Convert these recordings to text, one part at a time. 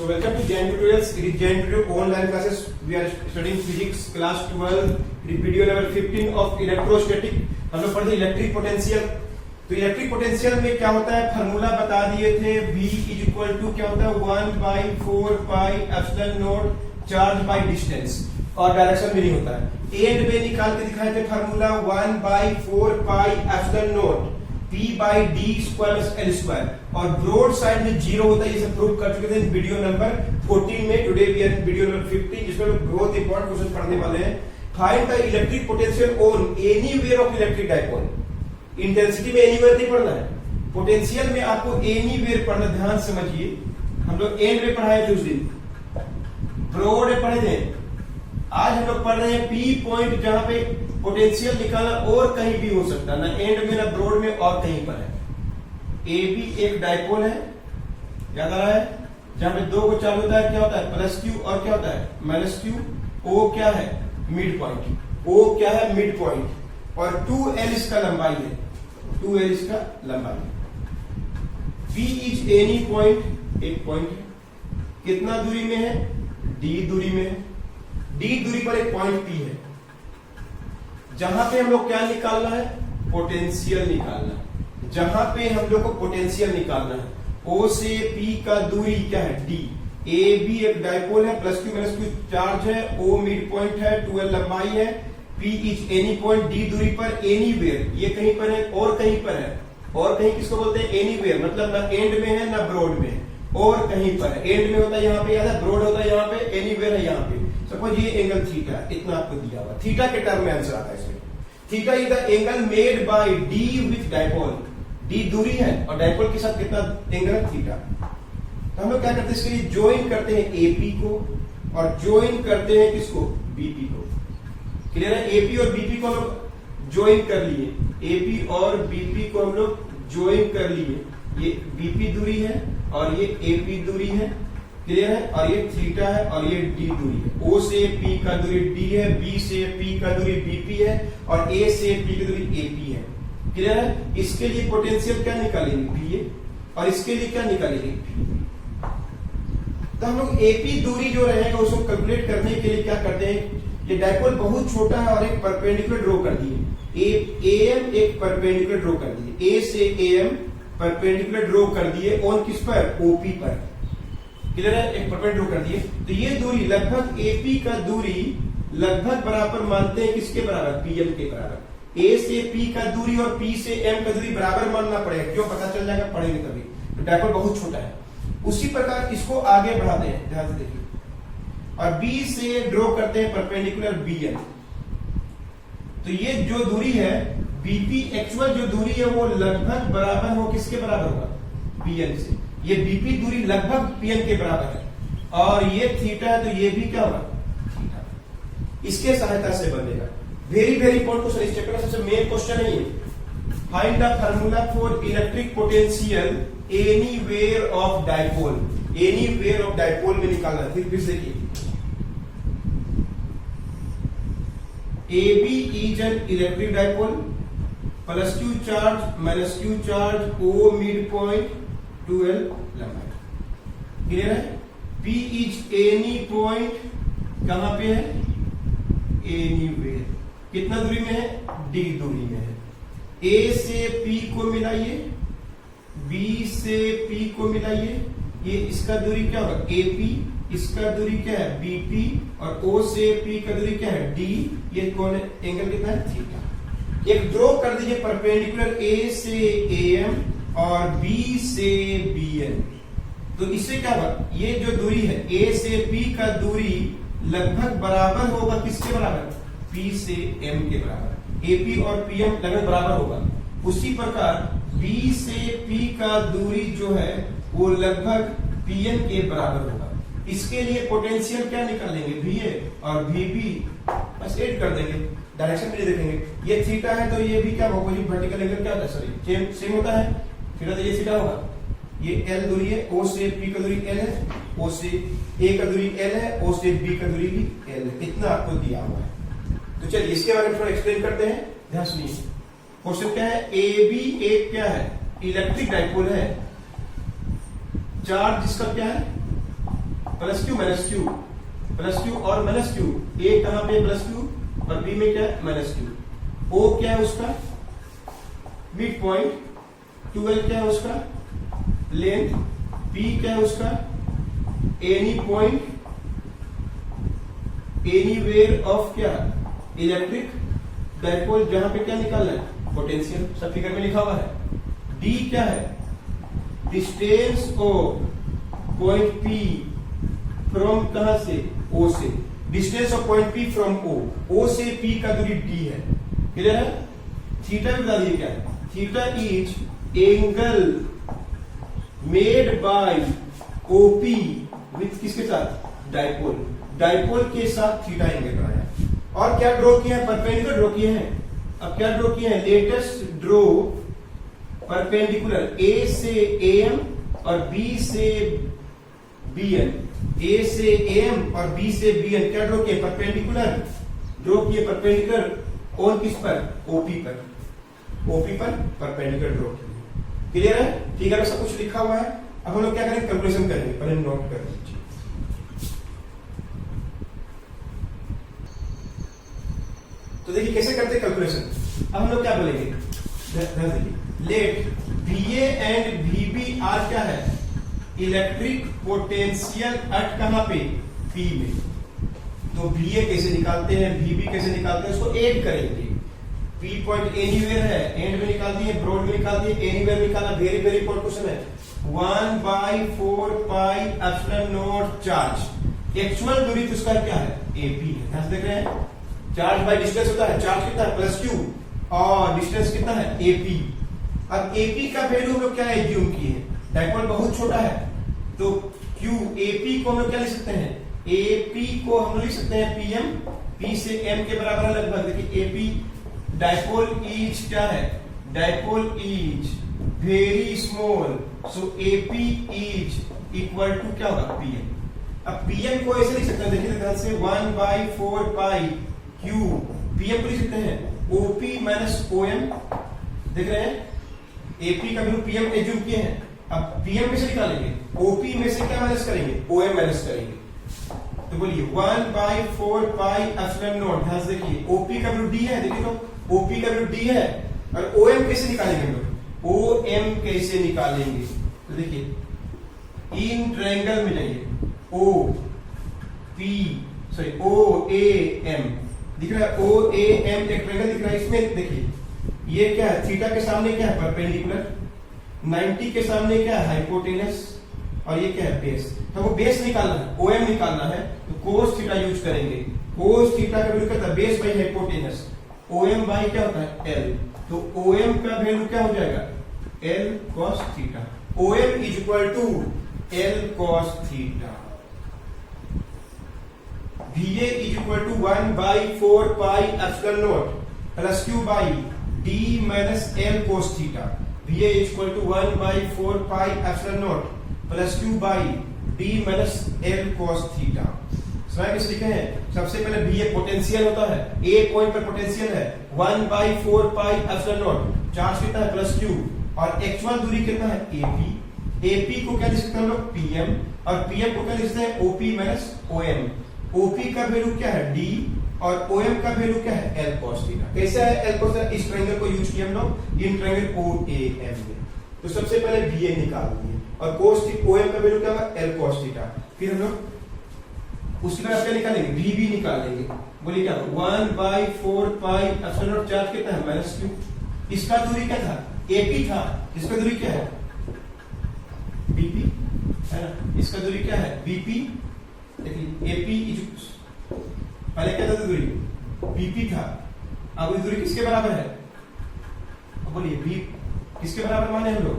So welcome to Jain Tutorials. It is Jain Tutorial online classes. We are studying physics class 12, video number 15 of electrostatic. हम लोग पढ़ते electric potential. तो electric potential में क्या होता है, फार्मूला बता दिए थे. V इज इक्वल टू क्या होता है 1/4 pi epsilon naught charge by distance, और डायरेक्शन में नहीं होता है. एंड में निकाल के दिखाए थे formula 1/4 pi epsilon not P by D square plus L square, और ब्रॉड साइड में जीरो होता है. ये सब प्रूव कर चुके थे वीडियो नंबर 14 में. Today we are video number 15 जिसमें लोग बहुत इंपॉर्टेंट क्वेश्चन पढ़ने वाले हैं. Find the electric potential on anywhere of electric dipole. Intensity में एनीवेयर नहीं पढ़ना है, पोटेंशियल में आपको एनीवेयर पढ़ना. ध्यान समझिए, हम लोग एंड में पढ़ाए थे उस दिन, ब्रॉड में पढ़े थे. आज हम लोग पढ़ रहे हैं पी पॉइंट, जहां पे पोटेंशियल निकालना और कहीं भी हो सकता है, ना एंड में ना ब्रॉड में, और कहीं पर है. ए बी एक डाइपोल है, याद आ रहा है, जहां पे दो को चालू होता है क्या होता है प्लस क्यू, और क्या होता है माइनस क्यू. ओ क्या है मिड पॉइंट, ओ क्या है मिड पॉइंट, और 2l इसका लंबाई है, 2l इसका लंबाई है. बी इज एनी पॉइंट, एक पॉइंट है, कितना दूरी में है, डी दूरी में है. डी दूरी पर एक पॉइंट पी है, जहां पे हम लोग क्या निकालना है, पोटेंशियल निकालना है. जहां पे हम लोग को पोटेंशियल निकालना है, ओ से पी का दूरी क्या है डी. ए बी एक डाइपोल है, plus Q minus Q charge है, ओ मिड पॉइंट है, 2l लंबाई है. P is any point, D दूरी पर एनीवेयर, ये कहीं पर है और कहीं पर है. और कहीं किसको बोलते हैं एनीवेयर, मतलब ना एंड में है ना ब्रॉड में है, और कहीं पर है. एंड में होता है यहाँ पे, याद है, ब्रॉड होता है यहाँ पे, एनीवेयर है यहाँ पे. सपोज ये एंगल थीटा, इतना आपको दिया हुआ, थीटा के टर्म में आंसर आता है इसमें. Theta is the angle made by D with dipole. D दूरी है और डाइपोल के साथ कितना एंगल है थीटा. तो हम लोग क्या करते हैं, इसके लिए ज्वाइन करते हैं एपी को, और ज्वाइन करते हैं किसको, बीपी को. क्लियर है, एपी और बीपी को हम लोग ज्वाइन कर लिए, एपी और बीपी को हम लोग ज्वाइन कर लिए. ये बीपी दूरी है और ये एपी दूरी है, क्लियर है, और ये थीटा है और ये डी दूरी है. ओ से पी का दूरी डी है, बी से पी का दूरी बीपी है, और ए से पी की दूरी एपी है. क्लियर है. इसके लिए पोटेंशियल क्या निकालेंगे पी, और इसके लिए क्या निकालेंगे पी. तो हम लोग एपी दूरी जो रहेगा उसको कैलकुलेट करने के लिए क्या करते हैं, ये डाइपोल बहुत छोटा है और एक परपेंडिकुलर ड्रॉ कर दिए. एएम एक परपेंडिकुलर ड्रॉ कर दिए, ए से एएम परपेंडिकुलर ड्रॉ कर दिए, और किस पर, ओपी पर. क्लियर है, एक परपेंडिकुलर ड्रॉ कर दिए. तो ये दूरी लगभग एपी का दूरी लगभग बराबर मानते हैं किसके बराबर, पीएम के बराबर. ए से पी का दूरी और पी से एम का दूरी बराबर मानना पड़ेगा, क्यों, पता चल जाएगा पढ़ेंगे तभी. तो डाइपोल बहुत छोटा है. उसी प्रकार इसको आगे बढ़ाते हैं, ध्यान से देखिए, और बी से ड्रॉ करते हैं परपेंडिकुलर बीएम. तो ये जो दूरी है बीपी, एक्चुअल जो दूरी है वो लगभग बराबर हो किसके बराबर होगा, पीएम से. ये बीपी दूरी लगभग पीएम के बराबर है, और ये थीटा है, तो ये भी क्या होगा थीटा. इसके सहायता से बनेगा. वेरी वेरी इंपॉर्टेंट क्वेश्चन, इस चैप्टर का सबसे मेन क्वेश्चन है ये. Find the formula for electric potential anywhere of dipole. Anywhere of dipole में निकालना है. फिर देखिए, AB is an electric dipole, plus Q charge minus Q charge, O mid point, 2l लंबाई. क्लियर है. P इज एनी पॉइंट, कहां पे है, एनीवेयर, कितना दूरी में है, D दूरी में है. A से P को मिलाइए, B से P को मिलाइए, ये इसका दूरी क्या होगा AP, इसका दूरी क्या है बीपी, और O से P का दूरी क्या है डी. ये कौन है, एंगल कितना है थीटा. एक ड्रॉ कर दीजिए परपेंडिकुलर A से AM और B से BN. तो इससे क्या होगा, ये जो दूरी है A से P का दूरी लगभग बराबर होगा किसके बराबर, P से M के बराबर. AP और PM लगभग बराबर होगा. उसी प्रकार B से P का दूरी जो है वो लगभग PM के बराबर होगा. इसके लिए पोटेंशियल क्या निकालेंगे, VA और VB, बस ऐड कर देंगे, डायरेक्शन भी देखेंगे. ये थीटा है तो ये भी क्या होगा, वर्टिकल एंगल क्या होता है, सॉरी सेम होता है. थीटा तो ये थीटा होगा. ये L दूरी है, O से P का दूरी L है, O से A का दूरी L है, O से B का दूरी भी L है. इतना आपको दिया हुआ है. तो चलिए इसके बारे में थोड़ा एक्सप्लेन करते हैं. ध्यान सुनिए, क्वेश्चन क्या है, AB एक क्या है, इलेक्ट्रिक डाइपोल है. चार्ज जिसका क्या है plus Q minus Q, plus Q और माइनस क्यू, ए कहां पे प्लस क्यू और बी में क्या है माइनस क्यू। ओ क्या है उसका मिड पॉइंट, 12 क्या है उसका लेंथ, पी क्या है उसका एनी पॉइंट एनीवेयर ऑफ क्या इलेक्ट्रिक डायपोल, जहां पे क्या निकालना है पोटेंशियल, सब फिगर में लिखा हुआ है। डी क्या है distance of point P from कहां से ओ से, distance of point P from O, O से पी का दूरी डी है, क्लियर है। थीटा भी बता दिए क्या है, theta is angle made by OP with किसके साथ डायपोल, डायपोल के साथ थीटा एंगल बनाया। और क्या ड्रॉ किया है परपेंडिकुलर ड्रॉ किए हैं। अब क्या ड्रॉ किए हैं लेटेस्ट ड्रॉ परपेंडिकुलर ए से एम और बी से बीएन, ए से एम और बी से बीएन क्या ड्रॉ किए परपेंडिकुलर ड्रॉ किए, परपेंडिकुलर और किस पर ओपी पर, ओपी पर परपेंडिकुलर ड्रॉ किए, क्लियर है। ठीक है सब कुछ लिखा हुआ है। अब हम लोग क्या करेंगे कैलकुलेशन करेंगे, पहले नोट कर लीजिए। तो देखिए कैसे करते हैं कैलकुलेशन। अब हम लोग क्या बोलेंगे let VA and VB are क्या है इलेक्ट्रिक पोटेंशियल एट कहां पे P में। तो VA कैसे निकालते हैं VB कैसे निकालते हैं उसको ऐड करेंगे। P पॉइंट एनीवेयर है, एंड में निकाल दिए, ब्रॉड में निकाल दिए, एनीवेयर निकालना वेरी वेरी इंपॉर्टेंट क्वेश्चन है। 1/4 pi epsilon naught charge, actual दूरी तो उसका क्या है AP है, ध्यान से देख रहे हैं चार्ज बाय डिस्टेंस होता है, चार्ज कितना है प्लस क्यू और डिस्टेंस कितना है AP। अब AP का वैल्यू हम लोग क्या एज्यूम किए हैं, डायपोल बहुत छोटा है तो Q AP को हम लोग क्या लिख सकते हैं AP को हम लोग लिख सकते हैं PM, P से M के बराबर है लगभग। देखिए AP डायपोल इज क्या है dipole is very small, so AP is equal to क्या होगा PM। अब PM को ऐसे लिख सकते हैं देखिए ध्यान से 1/4 पाई Q, PM को लिख सकते हैं OP माइनस OM, देख रहे हैं AP का वैल्यू PM एज्यूम किए हैं। अब PM में से निकालेंगे OP में से क्या माइनस करेंगे OM माइनस करेंगे, तो बोलिए 1/4 पाई एप्सिलॉन नॉट, ध्यान से देखिए OP का वैल्यू D है, देखिए तो OP का वैल्यू D है और OM कैसे निकालेंगे हम लोग OM कैसे निकालेंगे। तो देखिए इन ट्रायंगल में जाइए OAM दिख रहा है, OAM एक ट्रायंगल दिख रहा है, इसमें देखिए ये क्या है थीटा के सामने क्या है परपेंडिकुलर, 90 के सामने क्या है हाइपोटेनस और ये क्या है बेस। तो वो बेस निकालना है OM निकालना है तो कोस थीटा यूज करेंगे। कोस थीटा का वैल्यू क्या था base by hypotenuse, OM by क्या होता है L, तो OM का वैल्यू क्या हो जाएगा L cos theta, OM is equal to L cos theta. VA is equal to 1/4 pi epsilon naught plus Q by D minus L cos theta. VA is equal to 1/4 pi epsilon naught plus Q by D minus L cos theta. समझ किस लिखे हैं सबसे पहले VA potential होता है, A point पर potential है 1/4 पाई एप्सिलॉन नॉट, चार्ज कितना है प्लस Q और एक्चुअल दूरी कितना है AP। AP को क्या लिख सकते हैं हम लोग PM और PM को क्या लिख सकते हैं OP माइनस OM। OP का वैल्यू क्या है D और OM का वैल्यू क्या है L cos थीटा। कैसे है L cos थीटा, इस ट्रायंगल को यूज किया हम लोग इन ट्रायंगल OAM में। तो सबसे पहले VA निकाल दिए और cos OM का वैल्यू क्या होगा L cos थीटा। फिर हम लोग उसके बाद क्या निकालेंगे VB निकालेंगे, बोलिए क्या 1/4 पाई एप्सिलॉन नॉट, चार्ज कितना है माइनस Q, इसका दूरी क्या था AP था, इसका दूरी क्या है BP है ना, इसका दूरी क्या है BP। देखिए AP पहले क्या था दूरी BP था, अब दूरी किसके बराबर है, अब बोलिए B किसके बराबर माने हम लोग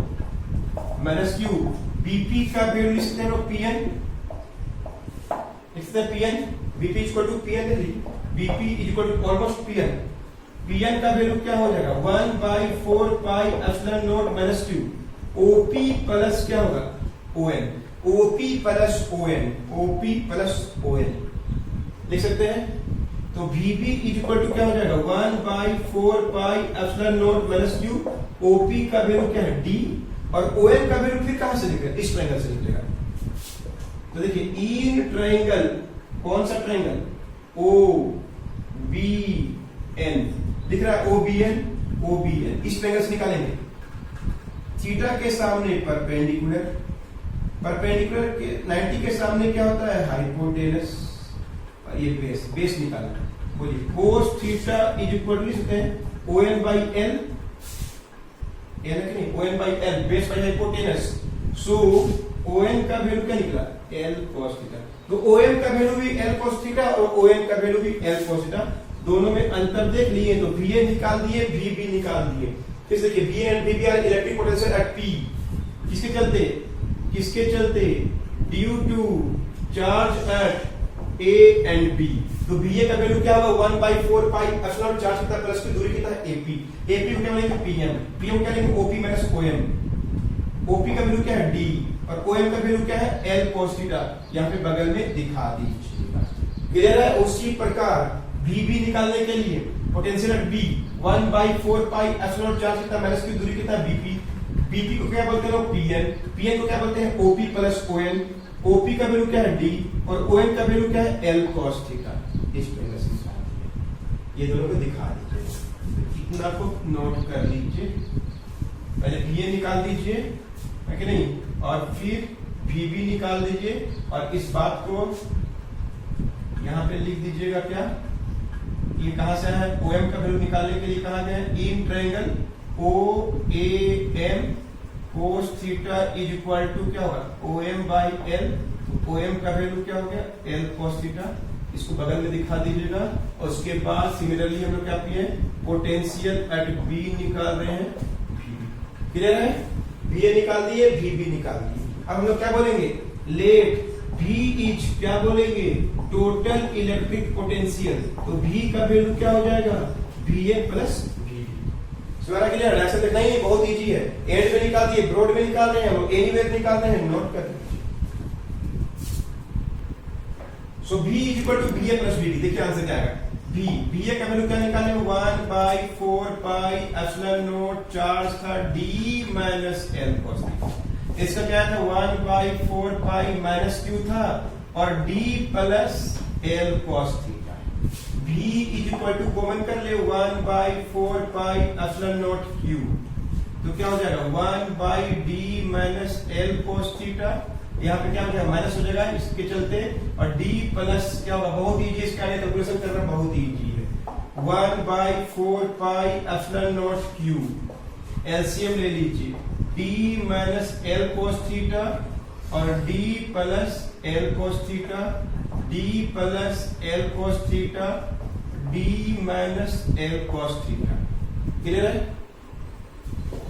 माइनस Q। BP का वैल्यू लिख सकते हैं लोग PN, लिख सकते हैं PN, BP equal to PN, BP equal to almost PN। PN का वैल्यू क्या हो जाएगा 1/4 pi epsilon naught minus Q, OP plus क्या होगा ON, OP plus ON, OP plus ON लिख सकते हैं। तो VB इक्वल टू क्या हो जाएगा 1/4 pi epsilon naught minus Q, OP का वैल्यू क्या है D और OM का वैल्यू फिर कहां से निकलेगा इस ट्रायंगल से निकलेगा। तो देखिए इन ट्रायंगल, कौन सा ट्रायंगल, ओ बी एन, दिख रहा है, O B N, O B N, इस ट्रायंगल से निकालेंगे थीटा के सामने परपेंडिकुलर, परपेंडिकुलर के 90 के सामने क्या होता है, हाइपोटेनस, और ये बेस, बेस निकालना। बोलिए cos theta is equal to लिखते हैं O N by L, L है कि नहीं, O N by L, base by hypotenuse. So O N का वैल्यू क्या निकला, एल cos थीटा। तो ओ एन का वैल्यू भी एल cos थीटा और ओ एन का वैल्यू भी एल cos थीटा, दोनों में अंतर देख लिए, तो वी ए निकाल दिए, वी बी निकाल दिए। फिर देखिए V and V B are electric potential at P, किसके चलते, किसके चलते, due to charge at A and B. तो बी ए का वैल्यू क्या होगा, 1/4 पाई एप्सिलॉन, चार्ज कितना, प्लस की दूरी कितना है, एपी, एपी को क्या लिखेंगे, पीएम, पीएम क्या लिखेंगे, ओपी माइनस ओएम, ओपी का वैल्यू क्या है, डी, और ओएम का वैल्यू क्या है, एल cos थीटा, यहाँ पे बगल में दिखा दीजिएगा। क्लियर है। उसी प्रकार वीबी निकालने के लिए potential at B 1/4 pi epsilon, charge कितना, माइनस की दूरी कितना, बीपी, बीपी को क्या बोलते हैं लोग, पीएन, पीएन को क्या बोलते हैं, ओपी प्लस ओएन, ओपी का वैल्यू क्या है, डी, और ओएन का वैल्यू क्या है, एल cos थीटा। इस तरह से ये दोनों को दिखा दीजिए, इतना को नोट कर लीजिए, पहले बीए निकाल दीजिए है कि नहीं, और फिर वीबी निकाल दीजिए, और इस बात को यहां पे लिख दीजिएगा, क्या ये कहां से है, ओएम का वैल्यू निकालने के लिए कहां गए, in triangle O A M cos theta is equal to क्या होगा, O M by L, O M का वैल्यू क्या हो गया, एल cos थीटा, इसको बगल में दिखा दीजिएगा। और उसके बाद सिमिलरली हम लोग क्या किए, पोटेंशियल एट बी निकाल रहे हैं, क्लियर है, बी निकाल दिए, वी निकाल दिए। अब हम लोग क्या बोलेंगे, लेट V इज, क्या बोलेंगे, टोटल इलेक्ट्रिक पोटेंशियल, तो V का वैल्यू क्या हो जाएगा, VA प्लस VB। सवाल क्लियर है, ऐसा देखना ही बहुत इजी है, एंड में निकाल दिए, ब्रॉड में निकाल रहे हैं हम, एनीवेयर निकाल रहे हैं, नोट कर दीजिए। So V is equal to VA plus VB, देखिए आंसर क्या आएगा, VA का वैल्यू क्या निकाले, 1/4 पाई एप्सिलॉन नॉट, चार्ज था D minus L cos theta, इसका क्या था, 1/4 पाई माइनस Q था, और D plus L cos theta. V is equal to common कर ले, 1/4 पाई एप्सिलॉन नॉट Q, तो क्या हो जाएगा, 1/D minus L cos theta, यहाँ पे क्या हो जाएगा, माइनस हो जाएगा इसके चलते, और D प्लस क्या होगा, बहुत इजी, इसका कैलकुलेशन करना बहुत इजी है, 1/4 pi epsilon naught Q, LCM ले लीजिए, D minus L cos theta, और D plus L cos theta, D plus L cos theta, D minus L cos theta, clear है।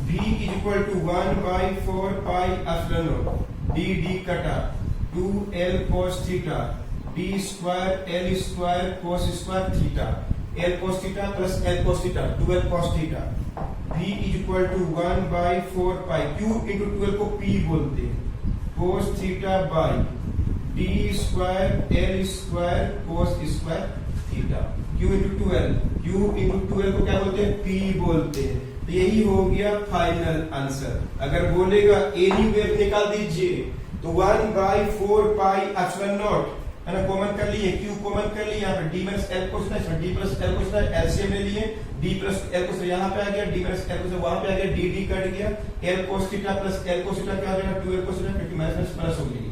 V is equal to 1/4 pi epsilon naught, D कटा, 2L cos theta, D square L square cos square theta, L cos theta plus L cos theta, 2L cos theta. V is equal to 1/4 pi, Q into 12 को P बोलते हैं, cos theta by D square L square cos square theta, Q into 12, Q into 12 को क्या बोलते हैं, P बोलते हैं। तो यही हो गया फाइनल आंसर। अगर बोलेगा एनीवेयर निकाल दीजिए, तो 1/4 पाई एप्सिलॉन नॉट है ना, कॉमन कर लिए, Q कॉमन कर लिए, यहाँ पे D minus L cos theta, D plus L cos theta, LCM ले लिए, D प्लस L cos यहाँ पे आ गया, D माइनस L cos वहां पे आ गया, D कट गया, L cos theta plus L cos theta क्या हो जाएगा, 2L cos थीटा, क्योंकि माइनस प्लस हो गई।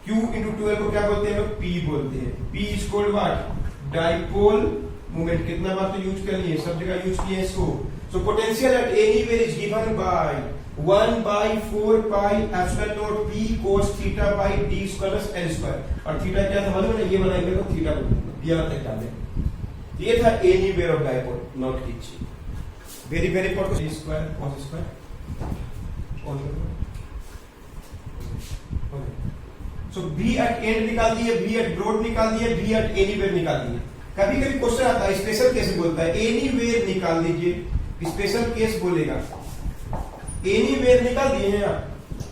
Q इंटू 12 को क्या बोलते हैं, P बोलते हैं। P is called what, dipole moment, कितना बार तो यूज कर लिए, सब जगह यूज किए इसको। So potential at anywhere is given by 1/4 pi epsilon not P cos theta by D square plus L square, और थीटा क्या था मालूम है, ये बनाएंगे तो थीटा दिया तक डाल देंगे। ये था एनीवेयर ऑफ डाइपोल, नोट कीजिए, very very important. D square cos square, so B at end निकाल दिए, B एट ब्रॉड निकाल दिए, B एट एनीवेयर निकाल दिए। कभी कभी क्वेश्चन आता है स्पेशल केस बोलता है, एनीवेयर निकाल दीजिए, स्पेशल केस बोलेगा एनीवेयर निकाल दिए हैं आप,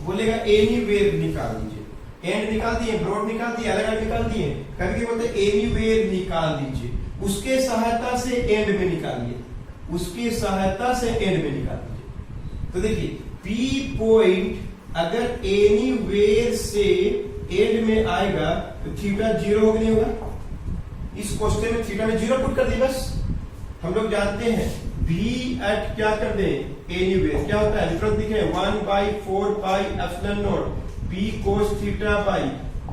बोलेगा एनीवेयर निकाल दीजिए, एंड निकाल दिए, ब्रॉड निकाल दिए, अलग अलग निकाल दिए। कभी कभी बोलते हैं एनीवेयर निकाल दीजिए, उसके सहायता से एंड में निकालिए, उसकी सहायता से एंड में निकाल दीजिए। तो देखिए P पॉइंट अगर एनीवेयर से एंड में आएगा तो थीटा 0 होगा नहीं होगा? इस क्वेश्चन में थीटा में 0 पुट कर दी बस। हम लोग जानते हैं भी एट क्या कर दे एनीवेयर क्या होता है डिफरेंस दिखे 1/4 pi epsilon not p cos theta by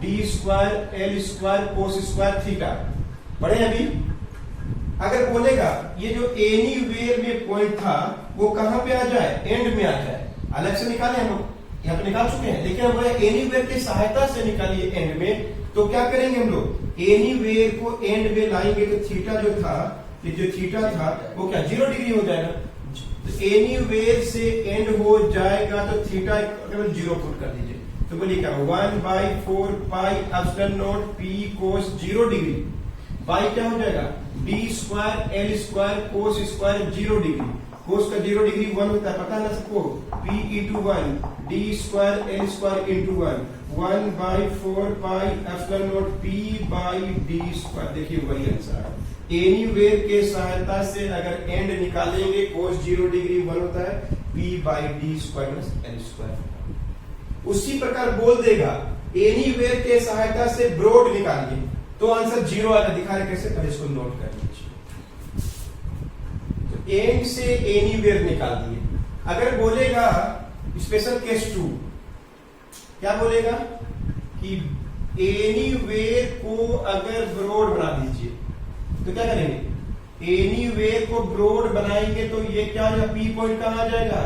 d square l square cos square theta. पढ़े अभी? अगर बोलेगा ये जो एनीवेयर में पॉइंट था वो कहां पे आ जाए? एंड में आ जाए। अलग से निकाले हम लोग, यहाँ पे निकाल चुके हैं, लेकिन हम एनीवेयर की सहायता से निकालिए एंड में। तो क्या करेंगे हम लोग? एनीवेयर को एंड में लाएंगे तो थीटा जो था, ये जो थीटा था वो क्या 0 डिग्री हो जाएगा। तो एनीवेयर से एंड हो जाएगा तो थीटा केवल 0 पुट कर दीजिए। तो बोलिए क्या 1/4 pi epsilon not p cos 0 degree by क्या हो जाएगा d square l square cos square 0 degree. cos का 0 डिग्री 1 होता है, पता है ना सबको? p into 1 d square l square into 1/4 pi epsilon not p by d square. देखिए वही आंसर है। एनीवेयर के सहायता से अगर एंड निकालेंगे cos 0 डिग्री 1 होता है p by d square l square. उसी प्रकार बोल देगा एनीवेयर के सहायता से ब्रॉड निकालिए तो आंसर 0 आएगा। दिखा रहे कैसे? पहले इसको नोट कर लीजिए। तो एंड से एनीवेयर निकाल दिए। अगर बोलेगा स्पेशल केस 2 क्या बोलेगा कि एनीवेयर को अगर ब्रॉड बना दीजिए तो क्या करेंगे? एनीवेयर को ब्रॉड बनाएंगे तो ये क्या हो जाएगा? पी पॉइंट कहां आ जाएगा?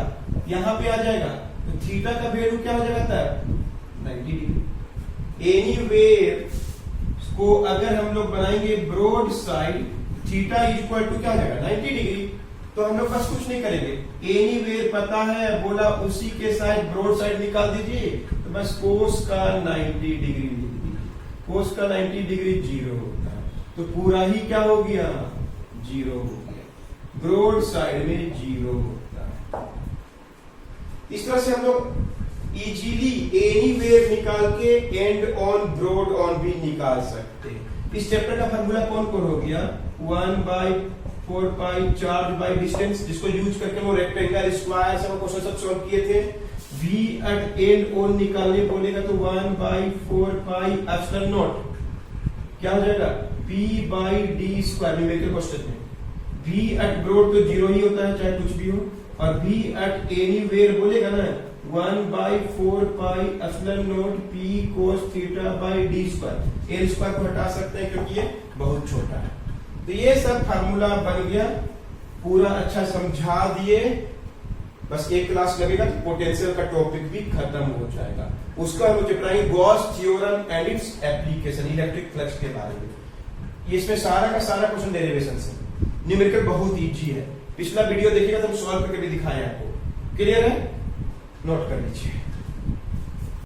यहां पे आ जाएगा। तो थीटा का वैल्यू क्या हो जाता है 90 डिग्री। एनीवेयर को अगर हम लोग बनाएंगे broadside theta equal to क्या हो जाएगा 90 डिग्री। तो हम लोग बस कुछ नहीं करेंगे, एनीवेयर पता है बोला उसी के साइड ब्रॉड साइड निकाल दीजिए। तो बस कोस का 90 डिग्री लिख दीजिए। कोस का 90 डिग्री 0 होता है तो पूरा ही क्या हो गया 0 हो गया। ब्रॉड साइड में 0 होता है। इस तरह से हम लोग इजीली एनीवेयर निकाल के एंड ऑन ब्रॉड ऑन भी निकाल सकते हैं। इस चैप्टर का फार्मूला कौन कौन हो गया? 1/4 पाई चार्ज बाई डिस्टेंस, जिसको यूज करके वो रेक्टेंगल स्क्वायर से वो क्वेश्चन सब सॉल्व किए थे। v एट एंड ऑन निकालने बोलेगा तो 1/4 पाई एप्सिलॉन नॉट क्या हो जाएगा p by d square. Numerical question में v एट ब्रॉड तो 0 ही होता है चाहे कुछ भी हो, और v एट एनीवेयर बोलेगा ना 1/4 pi epsilon not p cos theta by d square. l square को हटा सकते हैं क्योंकि ये बहुत छोटा है। तो ये सब फार्मूला बन गया, पूरा अच्छा समझा दिए। बस एक क्लास लगेगा तो पोटेंशियल का टॉपिक भी खत्म हो जाएगा। उसका हम चिपराएंगे Gauss theorem and its application, electric flux के बारे में। इसमें सारा का सारा क्वेश्चन डेरिवेशन से, न्यूमेरिकल बहुत इजी है। पिछला वीडियो देखिएगा तो हम सॉल्व करके भी दिखाए आपको। क्लियर है? नोट कर लीजिए।